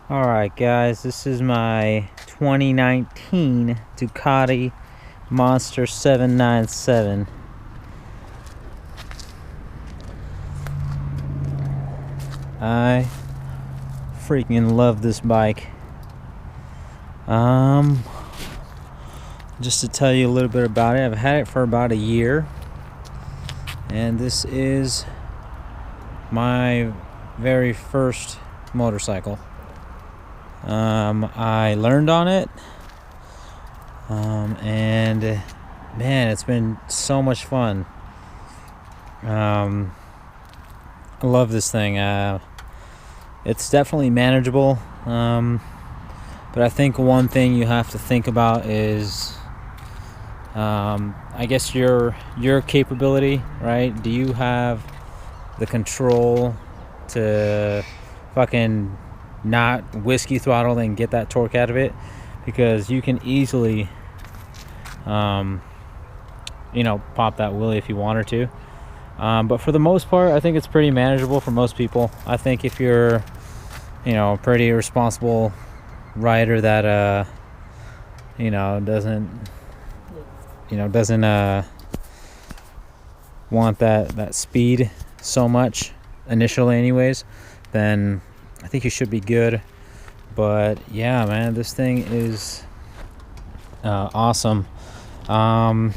Alright guys, this is my 2019 Ducati Monster 797. I freaking love this bike. Just to tell you a little bit about it, I've had it for about a year, and this is my very first motorcycle. I learned on it, and man, it's been so much fun. I love this thing. It's definitely manageable, but I think one thing you have to think about is, I guess your capability, right? Do you have the control to fucking not whiskey throttle and get that torque out of it? Because you can easily pop that wheelie if you wanted to, but for the most part I think it's pretty manageable for most people. I think if you're a pretty responsible rider that doesn't want that speed so much initially anyways, then I think you should be good. But yeah, man, this thing is awesome. I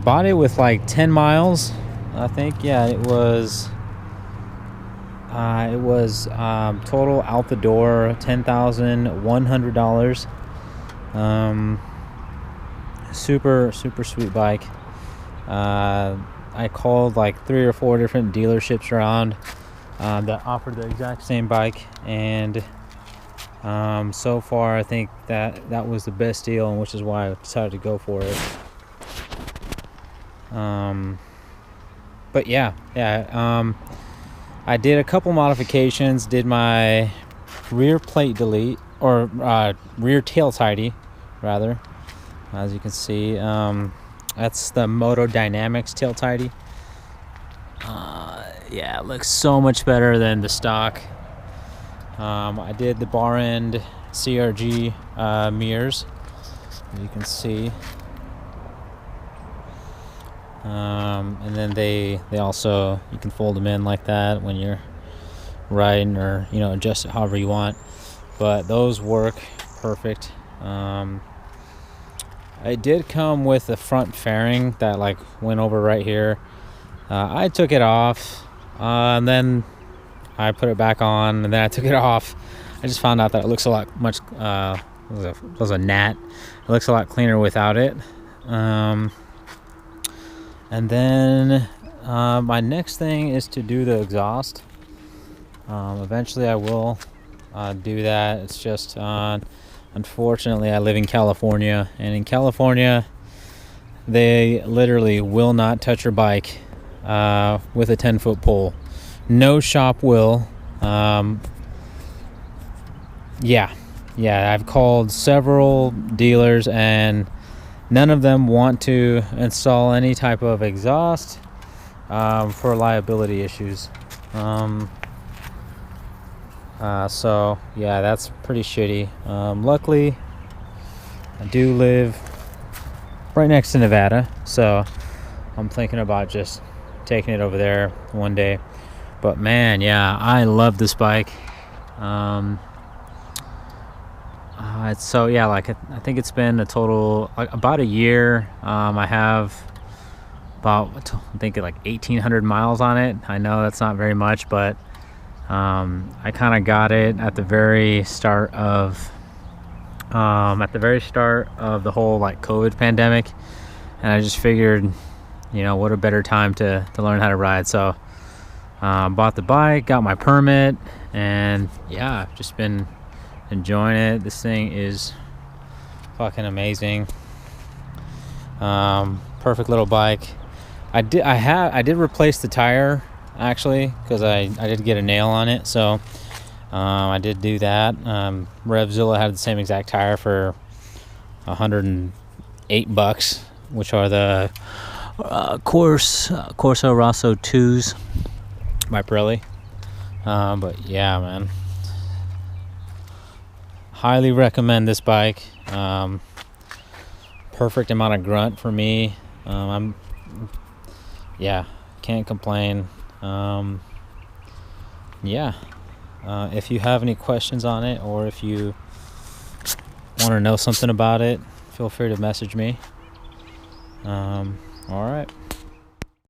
bought it with like 10 miles, I think. Yeah, it was total out the door $10,100. Super sweet bike. I called like 3 or 4 different dealerships around that offered the exact same bike, and so far I think that was the best deal, and which is why I decided to go for it. But yeah, I did a couple modifications. Did my rear plate delete, or rear tail tidy rather, as you can see. That's the Moto Dynamics tail tidy. Yeah, it looks so much better than the stock. I did the bar end CRG mirrors, as you can see. And then they also, you can fold them in like that when you're riding, or adjust it however you want, but those work perfect. It did come with a front fairing that like went over right here. I took it off, and then I put it back on, and then I took it off. I just found out that it looks a lot much it was a gnat. It looks a lot cleaner without it. And then my next thing is to do the exhaust. Eventually I will do that. It's just unfortunately I live in California, and in California they literally will not touch your bike with a 10-foot pole. No shop will. Yeah, I've called several dealers, and none of them want to install any type of exhaust for liability issues. So yeah, that's pretty shitty. Luckily I do live right next to Nevada, so I'm thinking about just taking it over there one day. But man, yeah, I love this bike. So yeah, like I think it's been a total like about a year. I have about, I think, like 1,800 miles on it. I know that's not very much, but I kind of got it at the very start of the whole like COVID pandemic, and I just figured, what a better time to learn how to ride. So bought the bike, got my permit, and yeah, I've just been enjoying it. This thing is fucking amazing. Perfect little bike. I did replace the tire, actually, because I did get a nail on it, so I did do that. Revzilla had the same exact tire for $108, which are the Corso Rosso 2s by Pirelli. But yeah, man, highly recommend this bike. Perfect amount of grunt for me. Can't complain. If you have any questions on it, or if you want to know something about it, feel free to message me. All right.